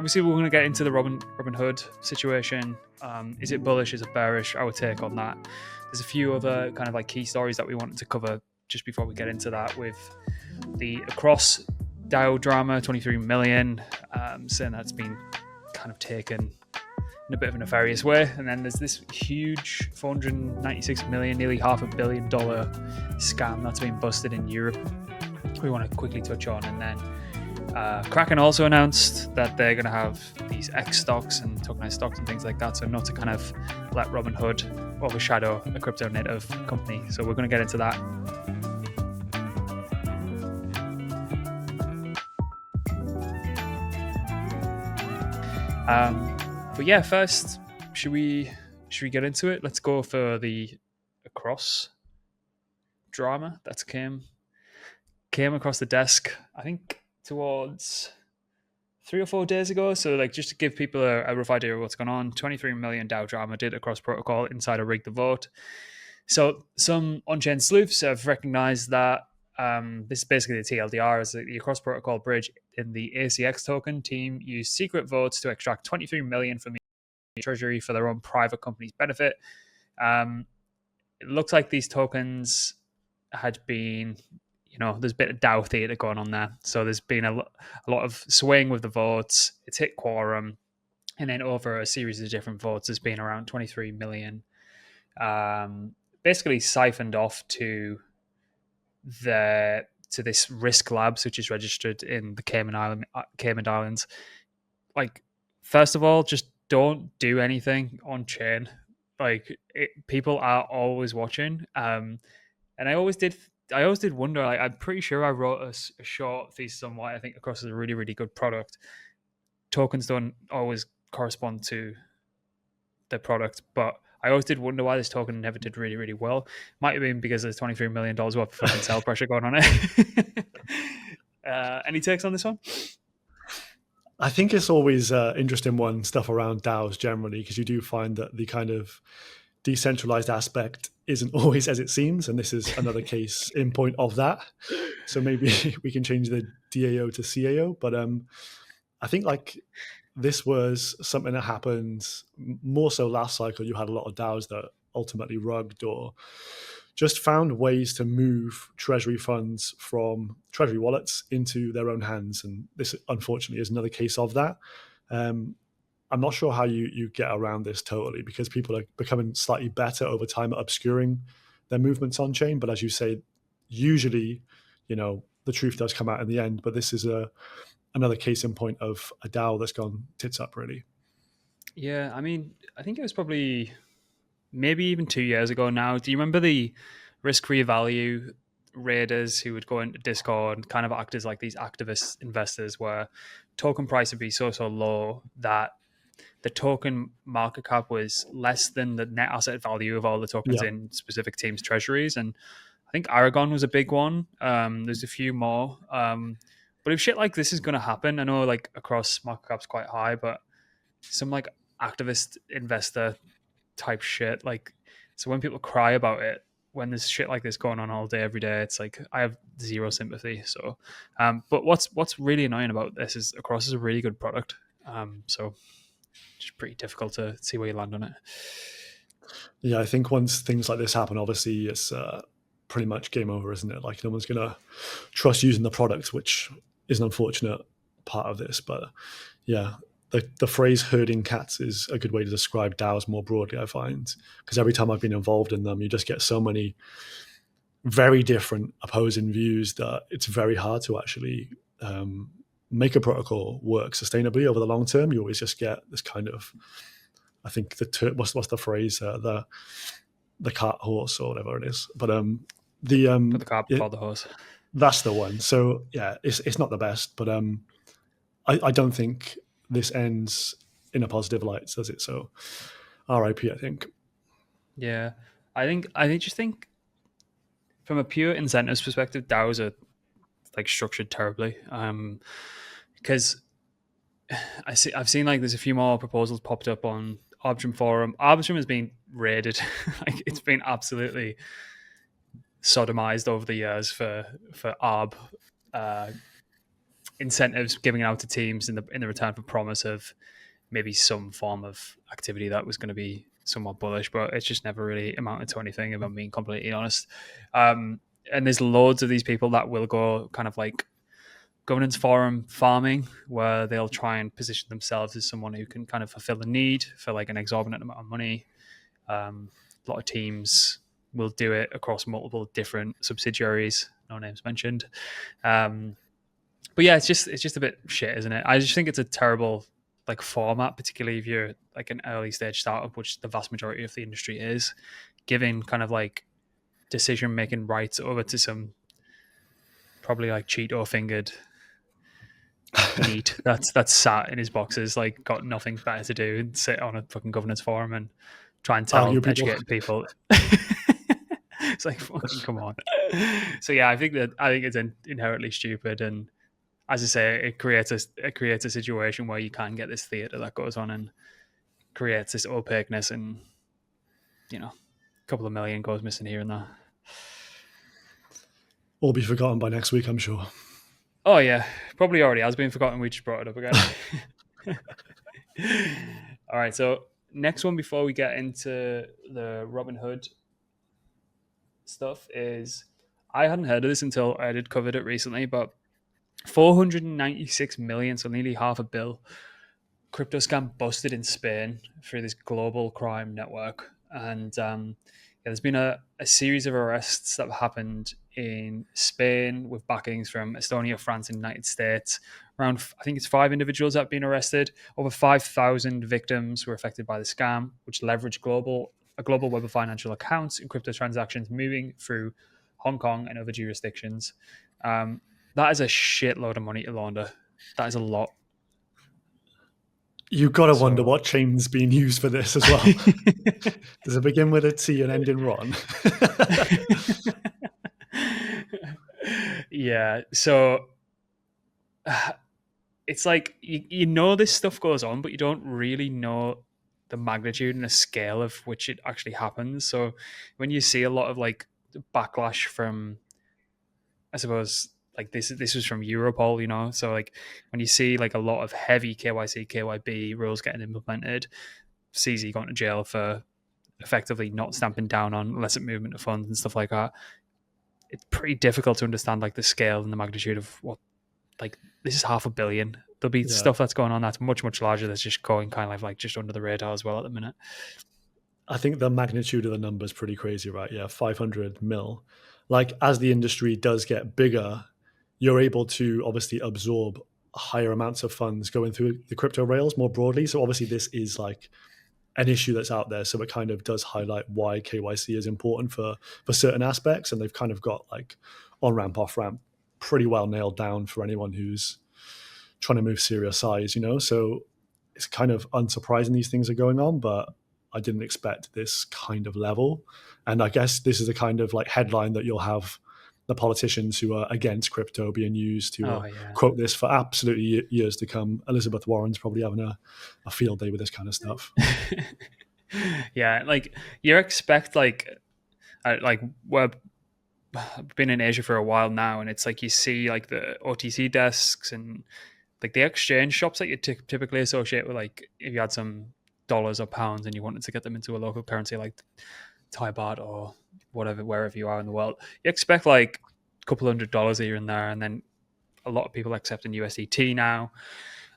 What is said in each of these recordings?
obviously we're going to get into the Robinhood situation. Is it bullish? Is it bearish? Our take on that. There's a few other kind of like key stories that we wanted to cover just before we get into that, with the across DAO drama, 23 million, saying that's been kind of taken in a bit of a nefarious way. And then there's this huge 496 million, nearly $500 million scam that's been busted in Europe. We want to quickly touch on. And then Kraken also announced that they're going to have these X stocks and tokenized stocks and things like that. So not to kind of let Robinhood overshadow a crypto native company. So we're going to get into that. But yeah, first, should we get into it? Let's go for the across drama that came across the desk, I think towards 3 or 4 days ago. So like, just to give people a rough idea of what's going on, 23 million DAO drama did across protocol inside a rig the vote. So some on-chain sleuths have recognized that this is basically the TLDR, is the across protocol bridge in the ACX token team used secret votes to extract 23 million from the treasury for their own private company's benefit. It looks like these tokens had been, there's a bit of DAO theater going on there. So there's been a lot of swaying with the votes. It's hit quorum. And then over a series of different votes, there's been around 23 million basically siphoned off to this Risk Labs, which is registered in the Cayman Islands. Like, first of all, just don't do anything on chain. Like, people are always watching. And I always did wonder, like, I'm pretty sure I wrote a short thesis on why I think Across is a really, really good product. Tokens don't always correspond to the product, but I always did wonder why this token never did really, really well. Might have been because there's $23 million worth of fucking sell pressure going on it. Any takes on this one? I think it's always interesting stuff around DAOs generally, because you do find that the kind of decentralized aspect isn't always as it seems, and this is another case in point of that. So maybe we can change the DAO to CAO, but I think like this was something that happened more so last cycle. You had a lot of DAOs that ultimately rugged or just found ways to move treasury funds from treasury wallets into their own hands. And this, unfortunately, is another case of that. I'm not sure how you get around this totally, because people are becoming slightly better over time at obscuring their movements on chain. But as you say, usually, the truth does come out in the end. But this is another case in point of a DAO that's gone tits up, really. Yeah, I mean, I think it was probably maybe even 2 years ago now. Do you remember the risk-free value raiders who would go into Discord and kind of act as like these activist investors, where token price would be so low that the token market cap was less than the net asset value of all the tokens in specific teams' treasuries? And I think Aragon was a big one. There's a few more. But if shit like this is going to happen, I know like across market cap's quite high, but some like activist investor type shit, like, so when people cry about it, when there's shit like this going on all day every day, it's like I have zero sympathy. So but what's really annoying about this is Across is a really good product, so it's pretty difficult to see where you land on it. Yeah, I think once things like this happen, obviously it's pretty much game over, isn't it? Like, no one's gonna trust using the product, which is an unfortunate part of this. But yeah, the phrase herding cats is a good way to describe DAOs more broadly, I find, because every time I've been involved in them, you just get so many very different opposing views that it's very hard to actually make a protocol work sustainably over the long term. You always just get this kind of, I think what's the phrase, the cart horse or whatever it is, but Put the cart before the horse. That's the one. So yeah, it's not the best, but I don't think this ends in a positive light, does it? So RIP, I think. Yeah, I just think from a pure incentives perspective, DAOs are like structured terribly. Because I've seen like there's a few more proposals popped up on Arbitrum forum. Arbitrum has been raided. Like, it's been absolutely sodomized over the years for ARB incentives given out to teams in the return for promise of maybe some form of activity that was going to be somewhat bullish, but it's just never really amounted to anything, if I'm being completely honest. And there's loads of these people that will go kind of like governance forum farming, where they'll try and position themselves as someone who can kind of fulfill the need for like an exorbitant amount of money. A lot of teams will do it across multiple different subsidiaries, no names mentioned. But yeah, it's just a bit shit, isn't it? I just think it's a terrible like format, particularly if you're like an early stage startup, which the vast majority of the industry is, giving kind of like decision making rights over to some probably like Cheeto fingered neat that's sat in his boxes, like got nothing better to do and sit on a fucking governance forum and try and tell Argue people. educated people. It's like fucking come on. So yeah, I think it's inherently stupid, and as I say, it creates a situation where you can get this theater that goes on and creates this opaqueness, and a couple of million goes missing here and there. All be forgotten by next week, I'm sure. Oh yeah, probably already has been forgotten. We just brought it up again. All right, so next one before we get into the Robinhood stuff is, I hadn't heard of this until I had covered it recently, but 496 million, so nearly $500 million, crypto scam busted in Spain through this global crime network. And there's been a series of arrests that have happened in Spain with backings from Estonia, France, and the United States. Around, I think it's 5 individuals that have been arrested. Over 5,000 victims were affected by the scam, which leveraged a global web of financial accounts and crypto transactions moving through Hong Kong and other jurisdictions. That is a shitload of money to launder. That is a lot. You've got to wonder what chain's being used for this as well. Does it begin with a T and end in Ron? Yeah, so it's like you know this stuff goes on, but you don't really know the magnitude and the scale of which it actually happens. So when you see a lot of like backlash from, I suppose, like this was from Europol, so like when you see like a lot of heavy KYC, KYB rules getting implemented, CZ going to jail for effectively not stamping down on illicit movement of funds and stuff like that, it's pretty difficult to understand like the scale and the magnitude of what, like, this is $500 million. There'll be stuff that's going on that's much, much larger that's just going kind of like just under the radar as well at the minute. I think the magnitude of the number is pretty crazy, right? Yeah, 500 mil. Like, as the industry does get bigger, you're able to obviously absorb higher amounts of funds going through the crypto rails more broadly. So obviously this is like an issue that's out there. So it kind of does highlight why KYC is important for certain aspects. And they've kind of got like on-ramp, off-ramp pretty well nailed down for anyone who's trying to move serious size, So it's kind of unsurprising these things are going on, but I didn't expect this kind of level. And I guess this is the kind of like headline that you'll have the politicians who are against crypto being used to quote this for absolutely years to come. Elizabeth Warren's probably having a field day with this kind of stuff. Yeah, like you expect like we've been in Asia for a while now, and it's like you see like the OTC desks and like the exchange shops that you typically associate with, like if you had some dollars or pounds and you wanted to get them into a local currency like Thai baht or whatever, wherever you are in the world, you expect like a couple $100 here and there, and then a lot of people accepting USDT now.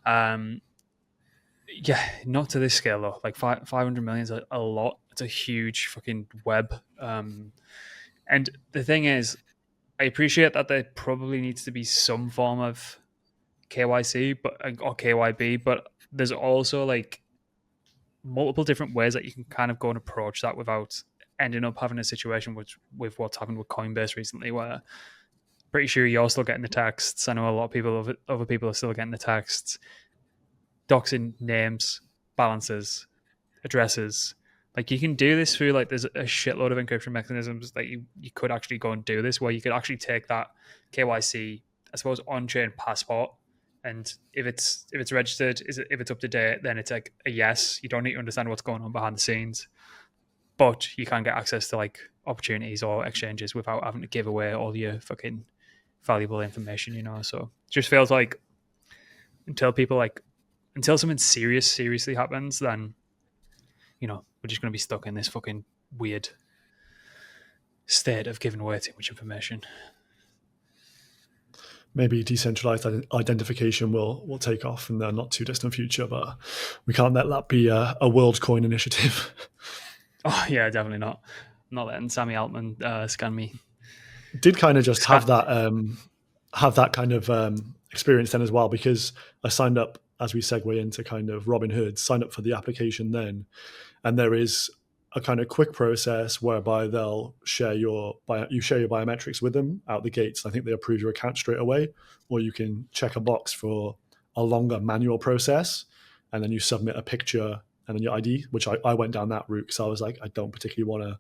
Yeah, not to this scale though. Like 500 million is a lot. It's a huge fucking web. And the thing is, I appreciate that there probably needs to be some form of KYC or KYB, but there's also like multiple different ways that you can kind of go and approach that without ending up having a situation with what's happened with Coinbase recently, where pretty sure you're still getting the texts. I know a lot of other people are still getting the texts, doxing names, balances, addresses. Like you can do this through like there's a shitload of encryption mechanisms that you could actually go and do this, where you could actually take that KYC, I suppose, on-chain passport, and if it's registered, if it's up to date, then it's like a yes. You don't need to understand what's going on behind the scenes, but you can get access to like opportunities or exchanges without having to give away all your fucking valuable information. So it just feels like until something seriously happens, then we're just going to be stuck in this fucking weird state of giving away too much information. Maybe decentralized identification will take off in the not too distant future, but we can't let that be a WorldCoin initiative. Oh yeah, definitely not. I'm not letting Sammy Altman scan me. Did kind of just have that kind of experience then as well, because I signed up, as we segue into kind of Robinhood, signed up for the application then, and there is a kind of quick process whereby they'll share your biometrics with them out the gates. I think they approve your account straight away, or you can check a box for a longer manual process, and then you submit a picture and then your ID, which I went down that route because I was like, I don't particularly want to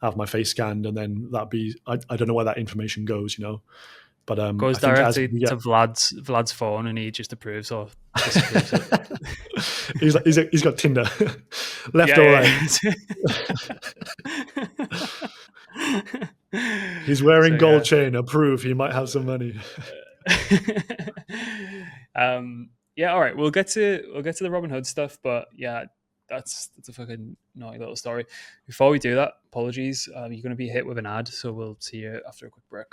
have my face scanned, and then I don't know where that information goes, But goes I think directly to Vlad's phone, and he just approves or disapproves it. he's got Tinder, left or right. He's wearing gold chain. Approve. He might have some money. Yeah. All right. We'll get to the Robinhood stuff, but yeah, that's a fucking naughty little story. Before we do that, apologies. You're going to be hit with an ad, so we'll see you after a quick break.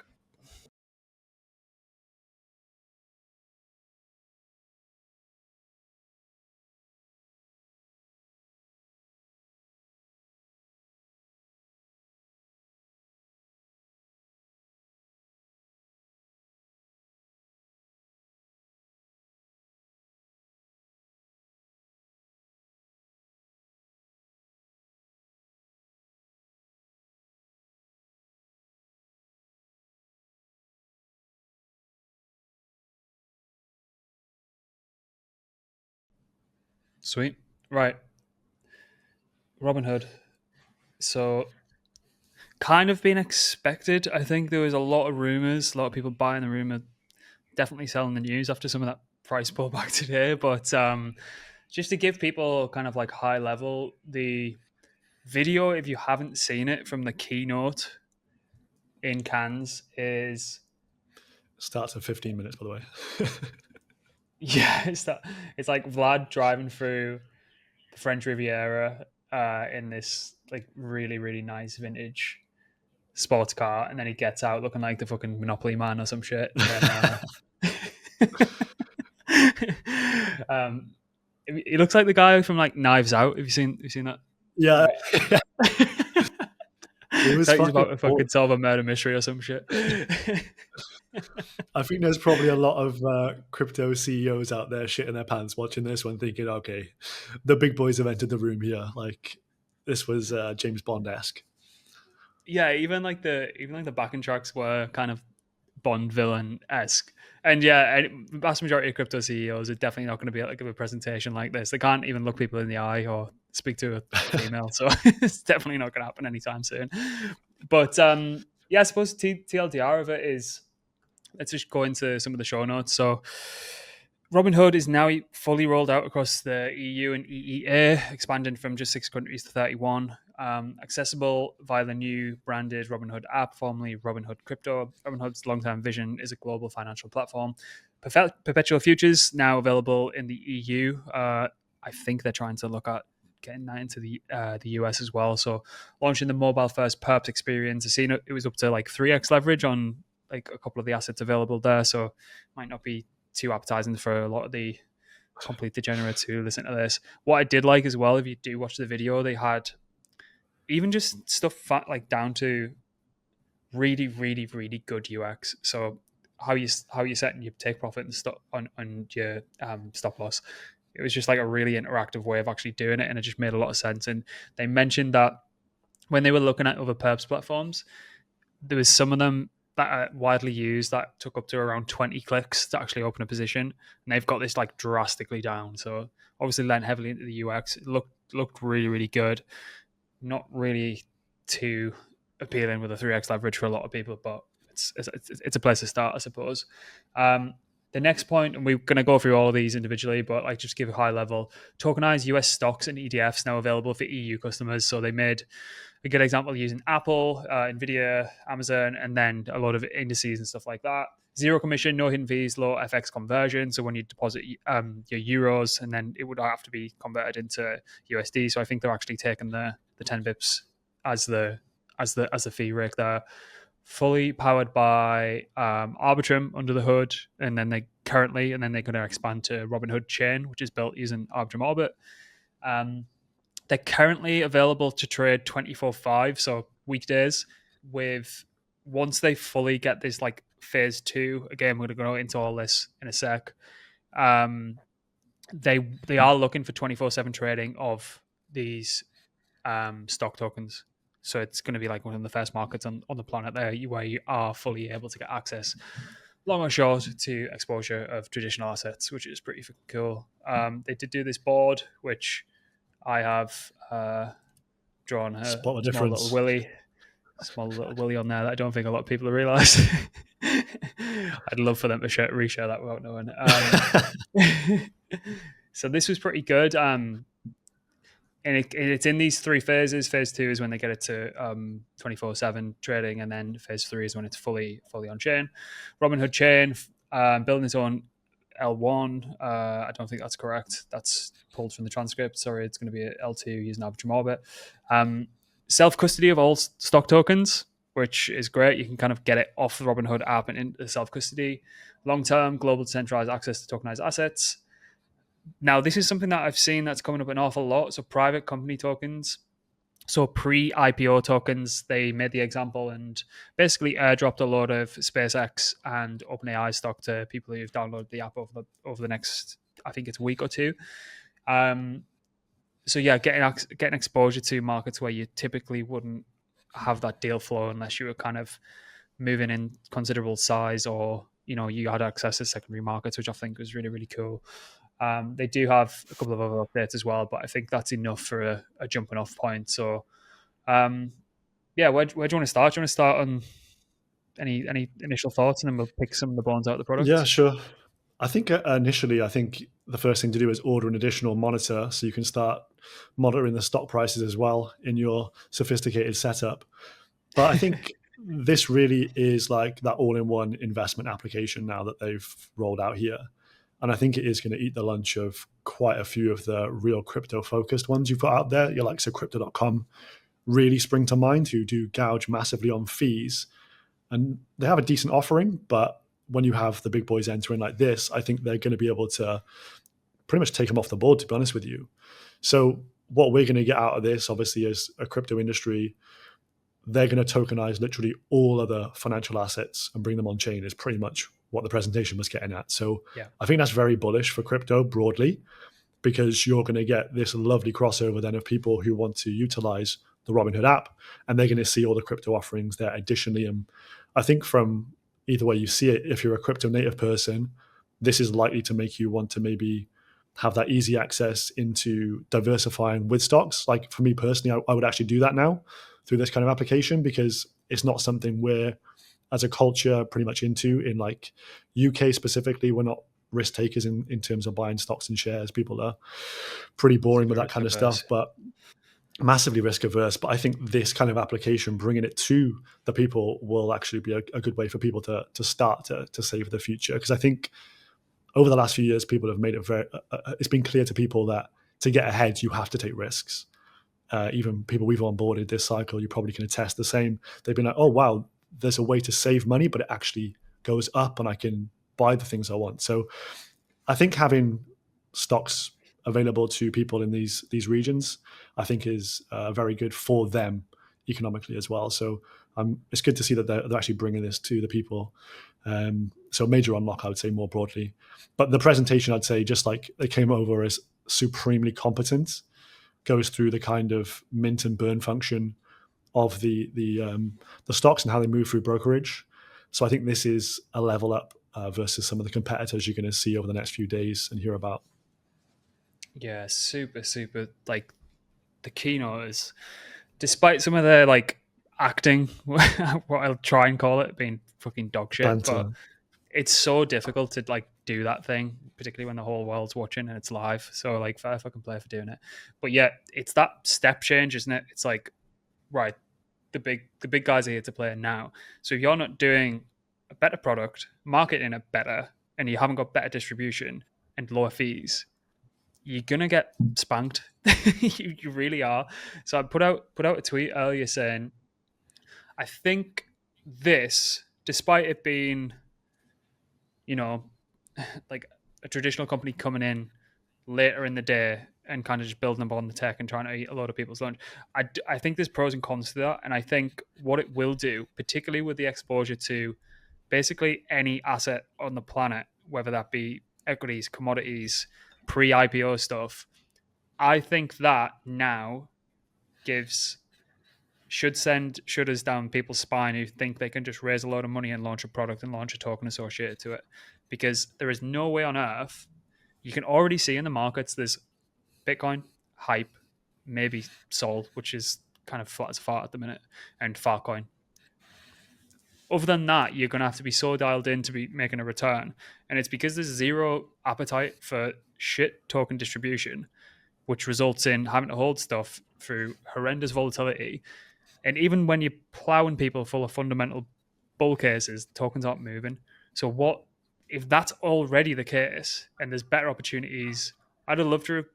Sweet. Right. Robinhood. So kind of been expected. I think there was a lot of rumors, a lot of people buying the rumor, definitely selling the news after some of that price pullback today. But just to give people kind of like high level, the video, if you haven't seen it, from the keynote in Cannes is starts at 15 minutes, by the way. yeah, it's like Vlad driving through the French Riviera in this like really, really nice vintage sports car, and then he gets out looking like the fucking Monopoly man or some shit. And, he looks like the guy from like Knives Out. Have you seen that? Yeah. It was like he's about to fucking solve a murder mystery or some shit. I think there's probably a lot of crypto CEOs out there shitting their pants watching this one, thinking, okay, the big boys have entered the room here. Like, this was James Bond-esque. Yeah, even like the backing tracks were kind of Bond villain-esque. And yeah, the vast majority of crypto CEOs are definitely not going to be able to give a presentation like this. They can't even look people in the eye or speak to a female. So it's definitely not going to happen anytime soon. But yeah, I suppose TLDR of it is, let's just go into some of the show notes. So Robinhood is now fully rolled out across the EU and EEA, expanding from just 6 countries to 31. Accessible via the new branded Robinhood app, formerly Robinhood Crypto. Robinhood's long-term vision is a global financial platform. Perpetual futures now available in the EU. I think they're trying to look at getting that into the US as well. So launching the mobile-first perps experience. I've seen it was up to like 3x leverage on like a couple of the assets available there. So might not be too appetizing for a lot of the complete degenerates who listen to this. What I did like as well, if you do watch the video, they had even just stuff like down to really, really, really good UX. So how you setting your take profit and stop on your stop loss. It was just like a really interactive way of actually doing it, and it just made a lot of sense. And they mentioned that when they were looking at other perps platforms, there was some of them that are widely used that took up to around 20 clicks to actually open a position, and they've got this like drastically down. So obviously lent heavily into the UX. It looked really, really good. Not really too appealing with a 3x leverage for a lot of people, but it's a place to start, I suppose. The next point, and we're going to go through all of these individually, but like just give a high level. Tokenized US stocks and ETFs now available for EU customers. So they made a good example using Apple, Nvidia, Amazon, and then a lot of indices and stuff like that. zero commission, no hidden fees, low FX conversion. So when you deposit your euros, and then it would have to be converted into USD. So I think they're actually taking the 10 bips as the fee rate there. Fully powered by Arbitrum under the hood, and then they're going to expand to Robinhood chain, which is built using Arbitrum Orbit. They're currently available to trade 24/5, so weekdays. With once they fully get this like phase 2, again, we're going to go into all this in a sec. They are looking for 24/7 trading of these stock tokens. So it's going to be like one of the first markets on the planet there where you are fully able to get access, long or short, to exposure of traditional assets, which is pretty cool. They did do this board, which I have drawn a Spot the small difference. little willy on there that I don't think a lot of people realize. I'd love for them to reshare that without knowing. So this was pretty good. And it's in these 3 phases. Phase 2 is when they get it to 24/7 trading, and then phase 3 is when it's fully on chain. Robinhood chain, building its own L1. I don't think that's correct. That's pulled from the transcript. Sorry, it's going to be a L2 using Arbitrum Orbit. Self-custody of all stock tokens, which is great. You can kind of get it off the Robinhood app and into the self-custody. Long-term global decentralized access to tokenized assets. Now, this is something that I've seen that's coming up an awful lot. So private company tokens. So pre-IPO tokens, they made the example and basically airdropped a lot of SpaceX and OpenAI stock to people who've downloaded the app over the next, I think it's a week or two. So yeah, getting exposure to markets where you typically wouldn't have that deal flow unless you were kind of moving in considerable size, or you had access to secondary markets, which I think was really, really cool. They do have a couple of other updates as well, but I think that's enough for a jumping off point. So, where do you want to start? Do you want to start on any initial thoughts, and then we'll pick some of the bones out of the product? Yeah, sure. I think initially, the first thing to do is order an additional monitor so you can start monitoring the stock prices as well in your sophisticated setup. But I think this really is like that all-in-one investment application now that they've rolled out here. And I think it is going to eat the lunch of quite a few of the real crypto-focused ones you've got out there. You're like, so crypto.com really spring to mind, who do gouge massively on fees. And they have a decent offering, but when you have the big boys entering like this, I think they're going to be able to pretty much take them off the board, to be honest with you. So what we're going to get out of this, obviously, as a crypto industry, they're going to tokenize literally all other financial assets and bring them on chain, is pretty much what the presentation was getting at. So yeah. I think that's very bullish for crypto broadly, because you're going to get this lovely crossover then of people who want to utilize the Robinhood app, and they're going to see all the crypto offerings there additionally. And I think from either way you see it, if you're a crypto native person, this is likely to make you want to maybe have that easy access into diversifying with stocks. Like for me personally, I would actually do that now through this kind of application, because it's not something we're as a culture pretty much into. In like UK specifically, we're not risk takers in terms of buying stocks and shares. People are pretty boring with that kind of stuff, but massively risk averse. But I think this kind of application, bringing it to the people, will actually be a good way for people to start to save the future. Because I think over the last few years, people have made it it's been clear to people that to get ahead, you have to take risks. Even people we've onboarded this cycle, you probably can attest the same. They've been like, oh, wow, there's a way to save money, but it actually goes up and I can buy the things I want. So I think having stocks available to people in these regions, I think is very good for them economically as well. So it's good to see that they're actually bringing this to the people. So major unlock, I would say, more broadly. But the presentation, I'd say, just like they came over as supremely competent, goes through the kind of mint and burn function of the stocks and how they move through brokerage. So I think this is a level up versus some of the competitors you're going to see over the next few days and hear about. Yeah, super. Like the keynote is, despite some of their like acting, what I'll try and call it, being fucking dog shit, banter. But it's so difficult to like do that thing, particularly when the whole world's watching and it's live. So like, fair fucking play for doing it. But yeah, it's that step change, isn't it? It's like, right, the big guys are here to play now. So if you're not doing a better product, marketing it better, and you haven't got better distribution and lower fees, you're gonna get spanked. You really are. So I put out a tweet earlier saying, I think this, despite it being, you know, like a traditional company coming in later in the day and kind of just building upon the tech and trying to eat a lot of people's lunch. I think there's pros and cons to that. And I think what it will do, particularly with the exposure to basically any asset on the planet, whether that be equities, commodities, pre-IPO stuff, I think that now should send shudders down people's spine who think they can just raise a load of money and launch a product and launch a token associated to it. Because there is no way on earth, you can already see in the markets there's Bitcoin, hype, maybe Sol, which is kind of flat as a fart at the minute, and Farcoin. Other than that, you're going to have to be so dialed in to be making a return. And it's because there's zero appetite for shit token distribution, which results in having to hold stuff through horrendous volatility. And even when you're plowing people full of fundamental bull cases, tokens aren't moving. So what if that's already the case and there's better opportunities? I'd have loved to have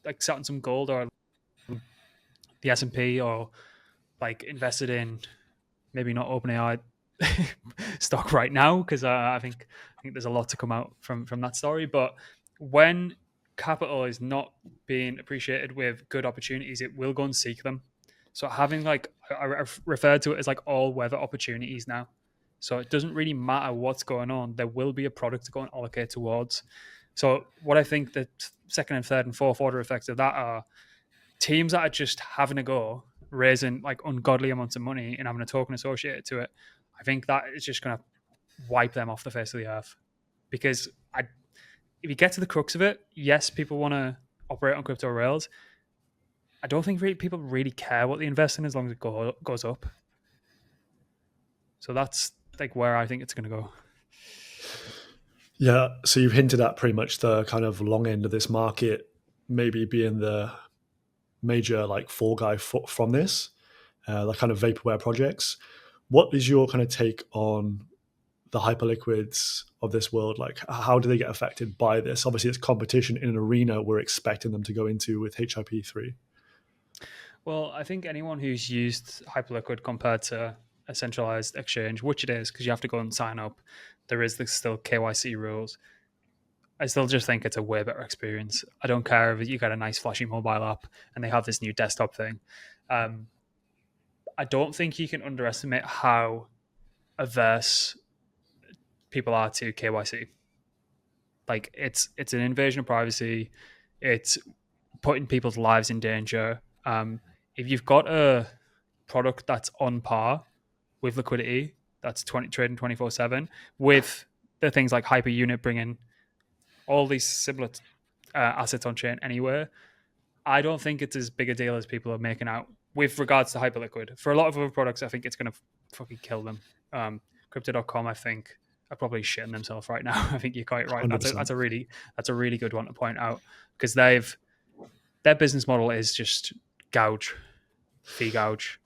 like sat on some gold or the S&P or like invested in maybe not OpenAI stock right now because I think there's a lot to come out from that story. But when capital is not being appreciated with good opportunities, it will go and seek them. So having like I've referred to it as like all weather opportunities now. So it doesn't really matter what's going on. There will be a product to go and allocate towards. So what I think the second and third and fourth order effects of that are teams that are just having a go, raising like ungodly amounts of money and having a token associated to it. I think that is just going to wipe them off the face of the earth. Because if you get to the crux of it, yes, people want to operate on crypto rails. I don't think people really care what they invest in as long as it goes up. So that's like where I think it's going to go. Yeah, so you've hinted at pretty much the kind of long end of this market maybe being the major like fall guy from this, like kind of vaporware projects. What is your kind of take on the hyperliquids of this world? Like, how do they get affected by this? Obviously, it's competition in an arena we're expecting them to go into with HIP-3. Well, I think anyone who's used Hyperliquid compared to a centralized exchange, which it is, because you have to go and sign up, there is still KYC rules. I still just think it's a way better experience. I don't care if you got a nice flashy mobile app and they have this new desktop thing. I don't think you can underestimate how averse people are to KYC. Like it's an invasion of privacy. It's putting people's lives in danger. If you've got a product that's on par with liquidity, that's trading 24/7, with the things like Hyperunit bringing all these similar assets on chain anywhere, I don't think it's as big a deal as people are making out with regards to Hyperliquid. For a lot of other products, I think it's going to fucking kill them. Crypto.com, I think, are probably shitting themselves right now. I think you're quite right. That's a really good one to point out because their business model is just fee gouge.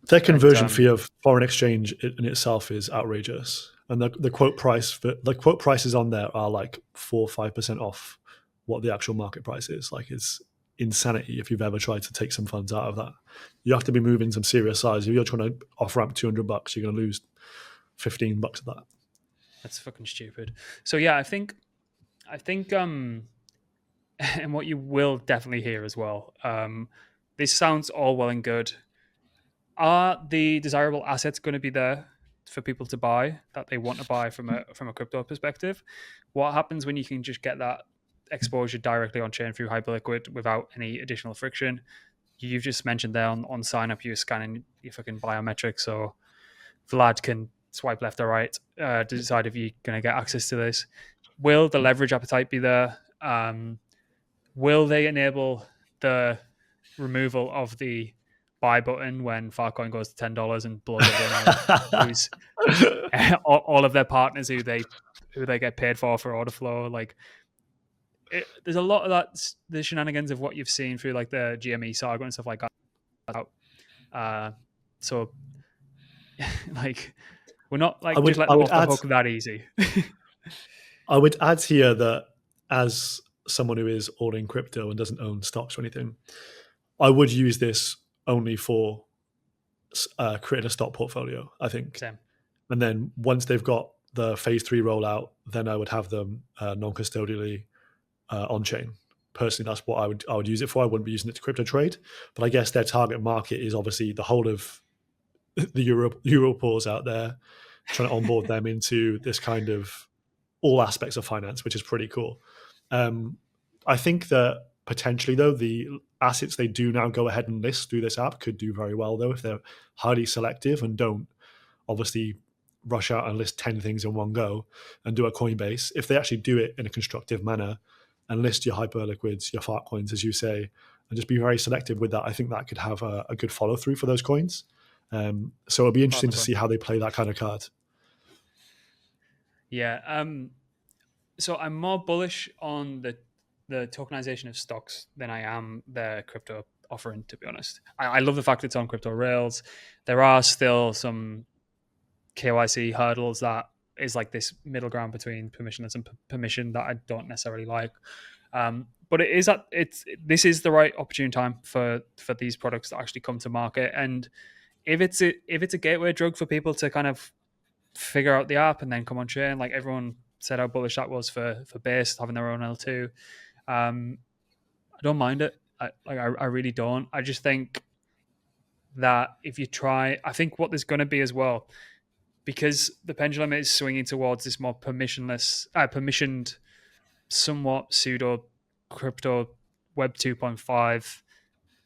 Their conversion fee of foreign exchange in itself is outrageous, and the quote prices on there are like 4 or 5% off what the actual market price is. Like, it's insanity. If you've ever tried to take some funds out of that, you have to be moving some serious size. If you're trying to offer up $200, you're going to lose $15 of that. That's fucking stupid. So yeah, I think and what you will definitely hear as well. This sounds all well and good. Are the desirable assets going to be there for people to buy that they want to buy from a crypto perspective? What happens when you can just get that exposure directly on chain through Hyperliquid without any additional friction? You've just mentioned there on sign up, you're scanning your fucking biometrics, so Vlad can swipe left or right to decide if you're going to get access to this. Will the leverage appetite be there? Will they enable the removal of the buy button when Farcoin goes to $10 and blows everyone out? all of their partners who they get paid for order flow. Like, there's a lot of that, the shenanigans of what you've seen through like the GME saga and stuff like that. So like We're not I like just would letting I them would off the add hook that easy. I would add here that as someone who is all in crypto and doesn't own stocks or anything, I would use this only for creating a stock portfolio, I think. Same. And then once they've got the phase 3 rollout, then I would have them non-custodially on chain. Personally, that's what I would use it for. I wouldn't be using it to crypto trade, but I guess their target market is obviously the whole of the Europals out there, trying to onboard them into this kind of all aspects of finance, which is pretty cool. I think that potentially, though, the assets they do now go ahead and list through this app could do very well, though, if they're highly selective and don't obviously rush out and list 10 things in one go and do a Coinbase. If they actually do it in a constructive manner and list your hyper liquids, your fart coins, as you say, and just be very selective with that, I think that could have a good follow through for those coins. So it'll be interesting to see how they play that kind of card. Yeah. So I'm more bullish on the tokenization of stocks than I am the crypto offering, to be honest. I love the fact it's on crypto rails. There are still some KYC hurdles that is like this middle ground between permissionless and permission that I don't necessarily like. But it is that this is the right opportune time for these products to actually come to market. And if it's a gateway drug for people to kind of figure out the app and then come on chain, like everyone said how bullish that was for Base having their own L2. I don't mind it. I really don't. I just think that if you try, I think what there's going to be as well, because the pendulum is swinging towards this more permissioned, somewhat pseudo crypto Web 2.5.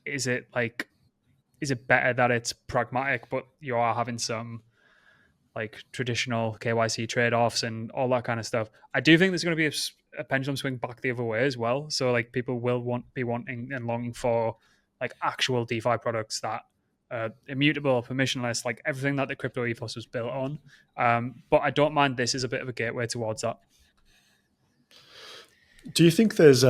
Is it better that it's pragmatic, but you are having some like traditional KYC trade-offs and all that kind of stuff? I do think there's going to be a pendulum swing back the other way as well. So like people will be wanting and longing for like actual DeFi products that immutable, permissionless, like everything that the crypto ethos was built on. But I don't mind this as a bit of a gateway towards that. Do you think there's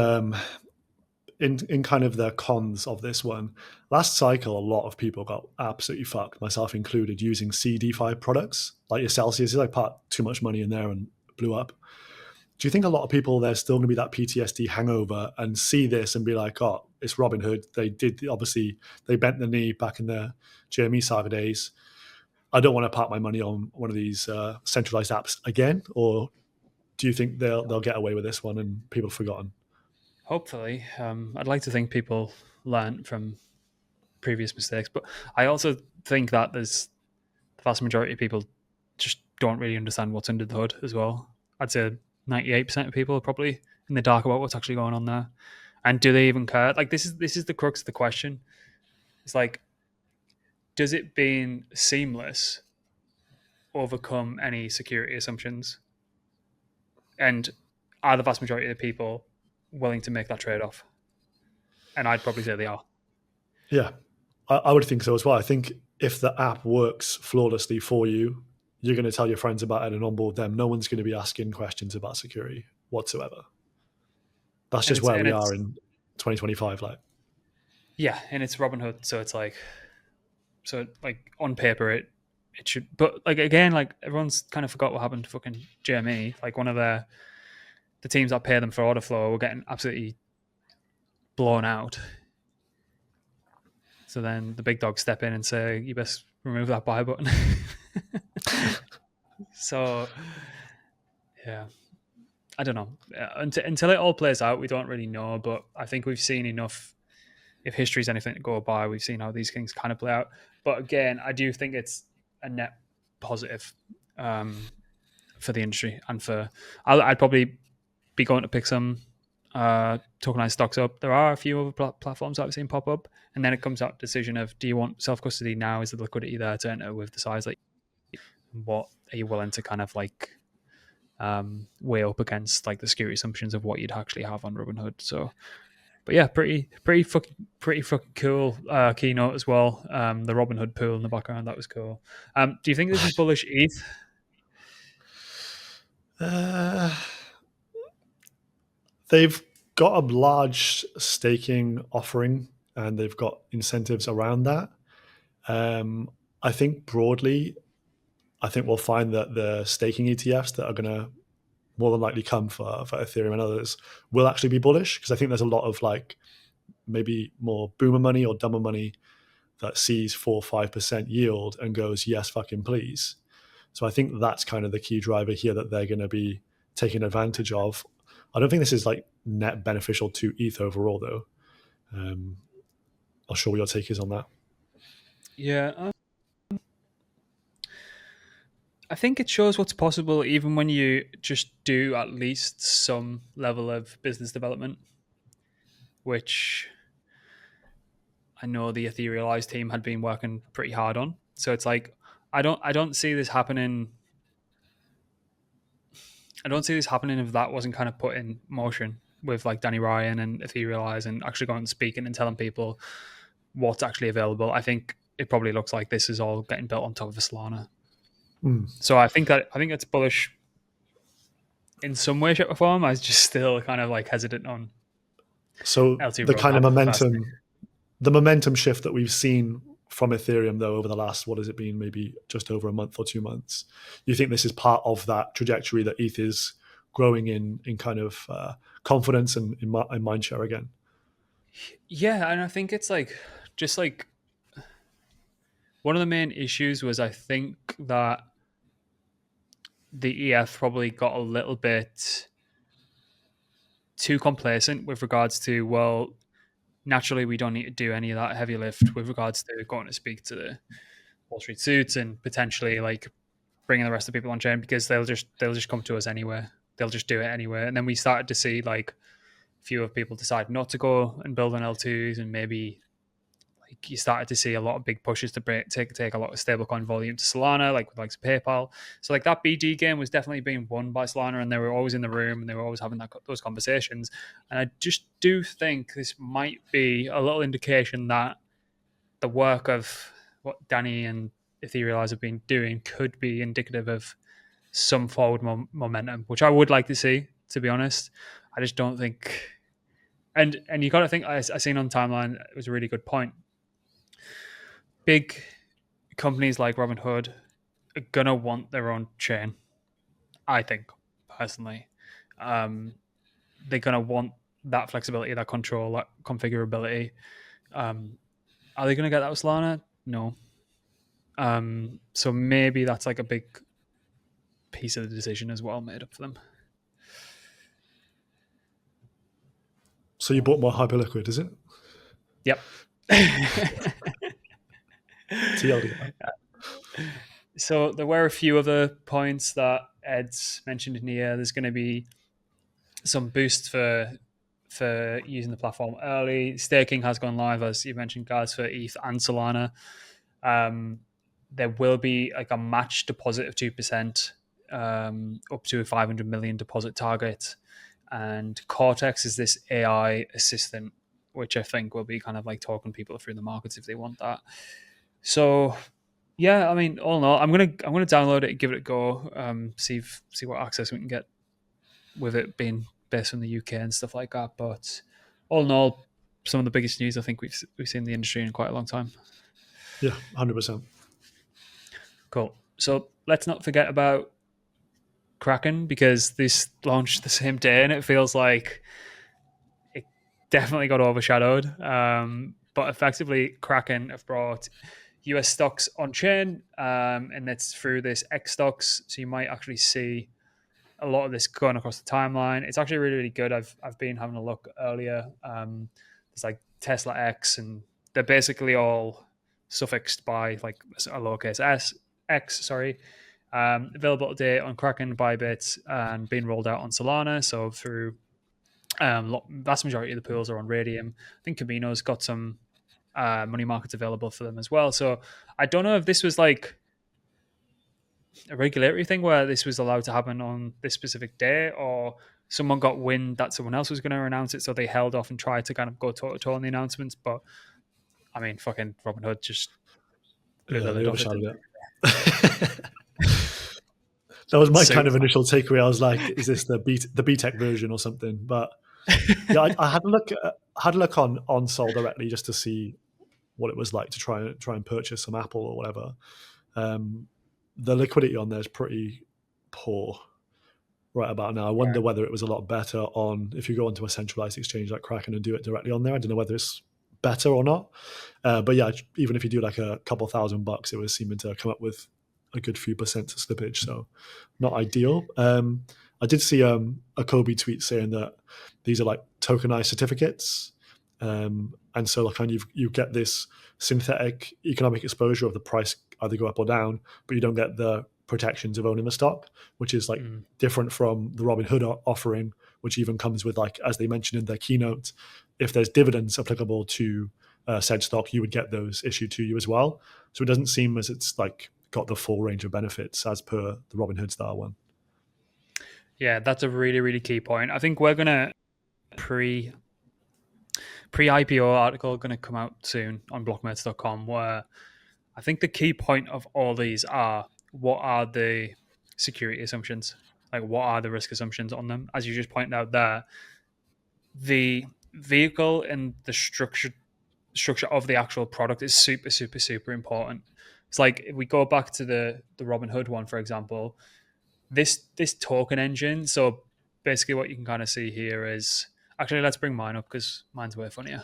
in kind of the cons of this one, last cycle, a lot of people got absolutely fucked, myself included, using CDFI products like your Celsius. Like put too much money in there and blew up. Do you think a lot of people, there's still going to be that PTSD hangover and see this and be like, oh, it's Robinhood. They bent the knee back in the Jeremy Saga days. I don't want to park my money on one of these centralized apps again? Or do you think they'll get away with this one and people have forgotten? Hopefully, I'd like to think people learn from previous mistakes, but I also think that there's the vast majority of people just don't really understand what's under the hood as well. I'd say 98% of people are probably in the dark about what's actually going on there. And do they even care? Like this is the crux of the question. It's like, does it being seamless overcome any security assumptions? And are the vast majority of the people willing to make that trade-off? And I'd probably say they are. Yeah, I would think so as well. I think if the app works flawlessly for you, you're going to tell your friends about it and onboard them. No one's going to be asking questions about security whatsoever. That's just where we are in 2025. Like, yeah, and it's Robinhood, so it's like, on paper it should, but like again, like everyone's kind of forgot what happened to fucking GME. Like one of the teams that pay them for order flow were getting absolutely blown out. So then the big dogs step in and say, "You best remove that buy button." So yeah, I don't know. Until it all plays out, we don't really know. But I think we've seen enough. If history's anything to go by, we've seen how these things kind of play out. But again, I do think it's a net positive for the industry and for. I'd probably be going to pick some tokenized stocks up. There are a few other platforms that I've seen pop up, and then it comes out decision of, do you want self custody now? Is the liquidity there to enter with the size that? What are you willing to kind of like weigh up against like the security assumptions of what you'd actually have on Robinhood? So, but yeah, pretty fucking cool keynote as well. The Robinhood pool in the background, that was cool. Do you think this is bullish ETH? they've got a large staking offering and they've got incentives around that. I think broadly, I think we'll find that the staking ETFs that are going to more than likely come for Ethereum and others will actually be bullish, because I think there's a lot of like maybe more boomer money or dumber money that sees 4-5% yield and goes, yes, fucking please. So I think that's kind of the key driver here that they're going to be taking advantage of. I don't think this is like net beneficial to ETH overall, though. Not sure what your take is on that. Yeah, I think it shows what's possible even when you just do at least some level of business development, which I know the Etherealized team had been working pretty hard on. So it's like I don't see this happening. I don't see this happening if that wasn't kind of put in motion with like Danny Ryan and Etherealize and actually going and speaking and telling people what's actually available. I think it probably looks like this is all getting built on top of a Solana. So I think it's bullish in some way, shape, or form. I was just still kind of like hesitant on So L2 the kind of roadmap personally. momentum shift that we've seen from Ethereum, though, over the last, what has it been, maybe just over a month or 2 months, you think this is part of that trajectory that ETH is growing in kind of confidence and in mind share again? Yeah, and I think it's like just like one of the main issues was I think that the EF probably got a little bit too complacent with regards to, well, naturally we don't need to do any of that heavy lift with regards to going to speak to the Wall Street suits and potentially like bringing the rest of the people on chain, because they'll just come to us anyway. They'll just do it anyway. And then we started to see like fewer people decide not to go and build on L2s, and maybe like you started to see a lot of big pushes to take a lot of stablecoin volume to Solana, like with like PayPal. So like that BD game was definitely being won by Solana, and they were always in the room and they were always having those conversations. And I just do think this might be a little indication that the work of what Danny and Etherealize have been doing could be indicative of some forward momentum, which I would like to see, to be honest. I just don't think. And you got to think, I seen on timeline, it was a really good point. Big companies like Robinhood are gonna want their own chain. I think personally, they're gonna want that flexibility, that control, that configurability. Are they gonna get that with Solana? No. So maybe that's like a big piece of the decision as well made up for them. So you bought more Hyperliquid, is it? Yep. TLDR. So there were a few other points that Ed's mentioned in here. There's going to be some boost for using the platform early. Staking has gone live, as you mentioned, guys, for ETH and Solana. There will be like a match deposit of 2%, up to a 500 million deposit target. And Cortex is this AI assistant, which I think will be kind of like talking people through the markets if they want that. So yeah, I mean, all in all, I'm gonna download it and give it a go. See what access we can get with it being based from the UK and stuff like that. But all in all, some of the biggest news I think we've seen in the industry in quite a long time. Yeah, 100%. Cool. So let's not forget about Kraken, because this launched the same day, and it feels like it definitely got overshadowed. But effectively, Kraken have brought US stocks on chain, and that's through this X stocks. So you might actually see a lot of this going across the timeline. It's actually really, really good. I've been having a look earlier. There's like Tesla X, and they're basically all suffixed by like a lowercase s X. Sorry. Available today on Kraken, Bybit, and being rolled out on Solana. So through vast majority of the pools are on Radium. I think Camino's got some money markets available for them as well. So I don't know if this was like a regulatory thing where this was allowed to happen on this specific day, or someone got wind that someone else was going to announce it, so they held off and tried to kind of go toe to toe on the announcements. But I mean, fucking Robinhood just blew the lid off it. Overshadowed it. That was my kind of initial takeaway. I was like, "Is this the BTEC version or something?" But yeah, I had a look on Sol directly just to see what it was like to try and purchase some Apple or whatever. the liquidity on there is pretty poor right about now. I wonder whether it was a lot better on if you go onto a centralized exchange like Kraken and do it directly on there. I don't know whether it's better or not. But yeah, even if you do like a couple $1,000, it was seeming to come up with a good few percent slippage. So not ideal. I did see a Kobe tweet saying that these are like tokenized certificates. And so like kind of you get this synthetic economic exposure of the price either go up or down, but you don't get the protections of owning the stock, which is like different from the Robinhood offering, which even comes with, like, as they mentioned in their keynote, if there's dividends applicable to said stock, you would get those issued to you as well. So it doesn't seem as it's like got the full range of benefits as per the Robinhood style one. Yeah, that's a really, really key point. I think we're gonna pre-IPO article going to come out soon on blockmates.com, where I think the key point of all these are what are the security assumptions, like what are the risk assumptions on them. As you just pointed out there, the vehicle and the structure of the actual product is super, super, super important. It's like if we go back to the Robinhood one, for example, this token engine. So basically, what you can kind of see here is actually let's bring mine up because mine's way funnier.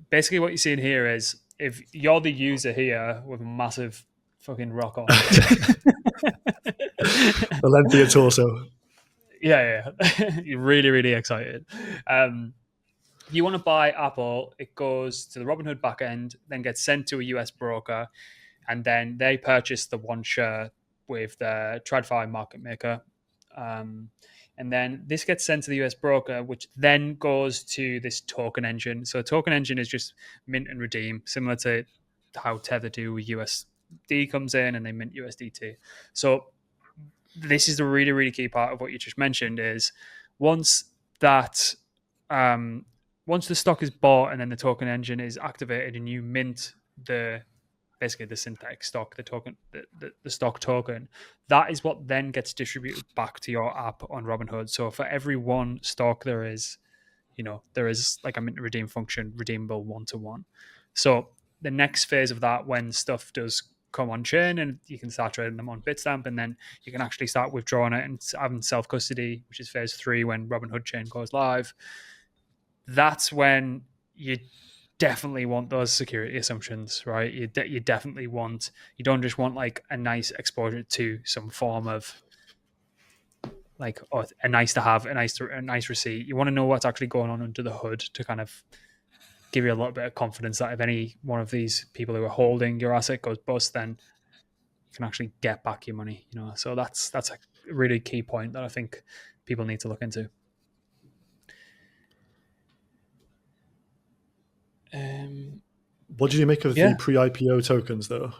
Basically, what you're seeing here is if you're the user here with a massive fucking rock on, The lengthier torso. yeah, you're really, really excited. You want to buy Apple, it goes to the Robinhood backend, then gets sent to a US broker, and then they purchase the one share with the TradFi market maker. And then this gets sent to the US broker, which then goes to this token engine. So a token engine is just mint and redeem, similar to how Tether do with USD comes in and they mint USDT. So this is the really, really key part of what you just mentioned is once that once the stock is bought and then the token engine is activated and you mint basically the synthetic stock, the token, the stock token, that is what then gets distributed back to your app on Robinhood. So for every one stock, there is like a mint redeem function, redeemable 1-to-1. So the next phase of that, when stuff does come on chain and you can start trading them on Bitstamp, and then you can actually start withdrawing it and having self custody, which is phase 3 when Robinhood chain goes live. That's when you definitely want those security assumptions, right? You definitely want, you don't just want like a nice exposure to some form of like a nice to have, a nice receipt. You want to know what's actually going on under the hood to kind of give you a little bit of confidence that if any one of these people who are holding your asset goes bust, then you can actually get back your money. So that's a really key point that I think people need to look into. What did you make of the pre-IPO tokens, though?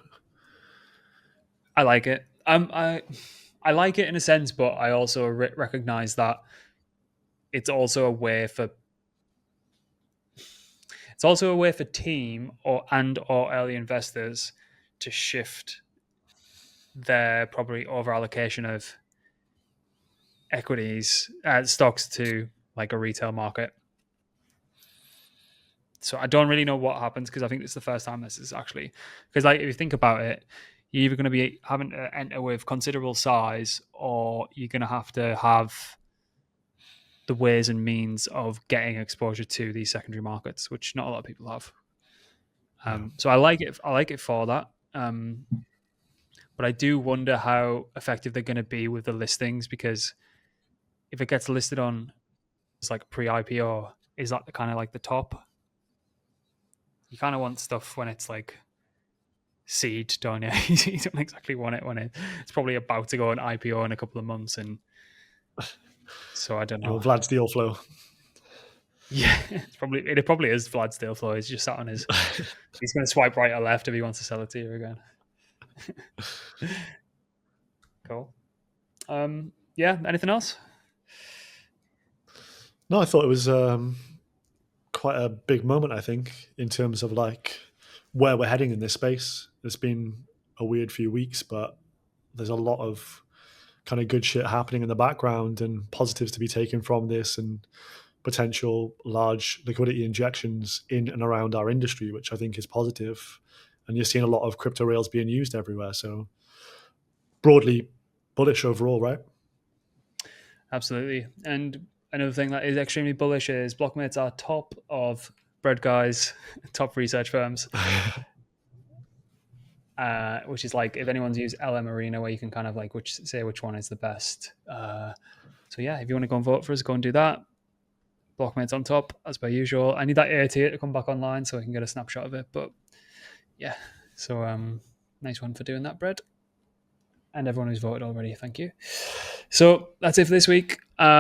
I like it. I like it in a sense, but I also recognize that it's also a way for team or early investors to shift their probably over allocation of equities stocks to like a retail market. So I don't really know what happens because I think it's the first time this is actually, because like if you think about it, you're either going to be having to enter with considerable size or you're going to have the ways and means of getting exposure to these secondary markets, which not a lot of people have. So I like it for that. But I do wonder how effective they're going to be with the listings, because if it gets listed on it's like pre-IPO, is that the kind of like the top? You kind of want stuff when it's like seed, don't you? You don't exactly want it when it's probably about to go an IPO in a couple of months, and so I don't know. Vlad's deal flow. Yeah, it probably is Vlad's deal flow. He's just sat on his. He's going to swipe right or left if he wants to sell it to you again. Cool. Yeah. Anything else? No, I thought it was quite a big moment, I think, in terms of like where we're heading in this space. It's been a weird few weeks, but there's a lot of kind of good shit happening in the background and positives to be taken from this. And potential large liquidity injections in and around our industry, which I think is positive. And you're seeing a lot of crypto rails being used everywhere. So broadly bullish overall, right? Absolutely. And another thing that is extremely bullish is blockmates are top of bread guys, top research firms. Which is like, if anyone's used LM Arena, where you can kind of like say which one is the best. So yeah, if you want to go and vote for us, go and do that. Blockmates on top, as per usual. I need that AT to come back online so I can get a snapshot of it. But yeah, so nice one for doing that, Bread. And everyone who's voted already, thank you. So that's it for this week.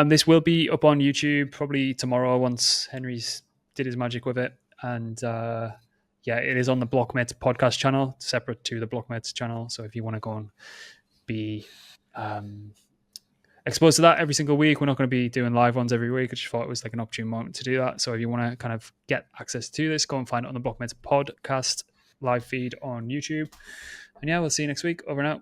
This will be up on YouTube probably tomorrow once Henry's did his magic with it. And yeah, it is on the Blockmates podcast channel, separate to the Blockmates channel. So if you want to go and be exposed to that every single week, we're not going to be doing live ones every week. I just thought it was like an opportune moment to do that. So if you want to kind of get access to this, go and find it on the Blockmates podcast live feed on YouTube. And yeah, we'll see you next week. Over and out.